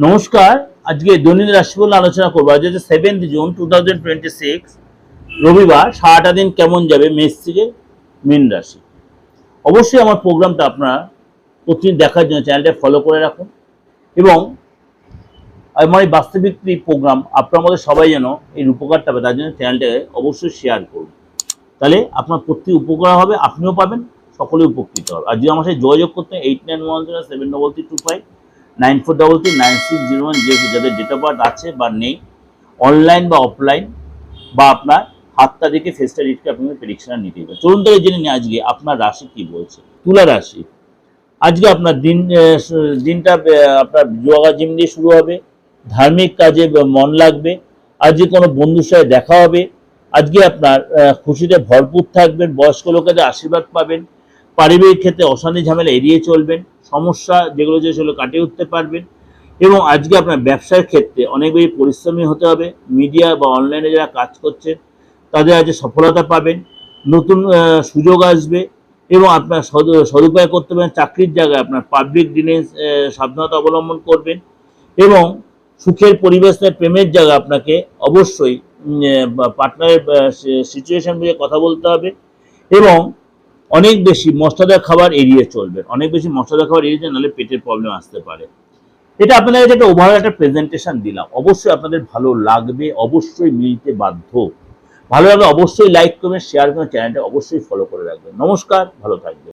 নমস্কার। আজকে দৈনিক রাশিফল আলোচনা করবো। আজ হচ্ছে 7 জুন 2026 রবিবার। সারাটা দিন কেমন যাবে মেষ থেকে মীন রাশি। অবশ্যই আমার প্রোগ্রামটা আপনারা প্রতিদিন দেখার জন্য চ্যানেলটা ফলো করে রাখুন এবং আমার এই বাস্তবিক প্রোগ্রাম আপনার মধ্যে সবাই যেন এই উপকারটা পাবে তার জন্য চ্যানেলটাকে অবশ্যই শেয়ার করুন। তাহলে আপনার প্রতি উপকার হবে, আপনিও পাবেন, সকলে উপকৃত হবে। আর যদি আমার সাথে যোগাযোগ করতে 89107225 9433960106, যাদের ডেট অফ বার্থ আছে বা নেই, অনলাইন বা অফলাইন বা আপনার হাতটা দেখে ফেসটা রিডকে আপনাদের প্রেডিকশন নিতে হবে। চলুন তাহলে জেনে নিই আজকে আপনার রাশি কি বলছে। তুলা রাশি, আজকে আপনার দিনটা আপনার যোগা জিম দিয়ে শুরু হবে। ধার্মিক কাজে মন লাগবে। আজকে কোনো বন্ধুর সাথে দেখা হবে। আজকে আপনার খুশিতে ভরপুর থাকবেন। বয়স্ক লোকেদের আশীর্বাদ পাবেন। পারিবারিক ক্ষেত্রে অশান্তি ঝামেলা এড়িয়ে চলবেন। সমস্যা যেগুলো যে সেগুলো কাটিয়ে উঠতে পারবেন। এবং আজকে আপনার ব্যবসার ক্ষেত্রে অনেক বেশি পরিশ্রমী হতে হবে। মিডিয়া বা অনলাইনে যারা কাজ করছেন তাদের আজকে সফলতা পাবেন। নতুন সুযোগ আসবে এবং আপনার সদুপায় করতে পারেন। চাকরির জায়গায় আপনার পাবলিক ডিলেন্স সাবধানতা অবলম্বন করবেন এবং সুখের পরিবেশ প্রেমের জায়গায় আপনাকে অবশ্যই পার্টনারের সিচুয়েশন বুঝে কথা বলতে হবে এবং অনেক বেশি মশলাদার খাবার এড়িয়ে চলবেন। অনেক বেশি মশলাদার খাবার এড়িয়ে নাহলে পেটের প্রবলেম আসতে পারে। এটা আপনাদের কাছে একটা ওভারঅল একটা প্রেজেন্টেশন দিলাম। অবশ্যই আপনাদের ভালো লাগবে, অবশ্যই মিলতে বাধ্য। ভালো লাগলে অবশ্যই লাইক করবেন, শেয়ার করবেন, চ্যানেলটা অবশ্যই ফলো করে রাখবেন। নমস্কার, ভালো থাকবেন।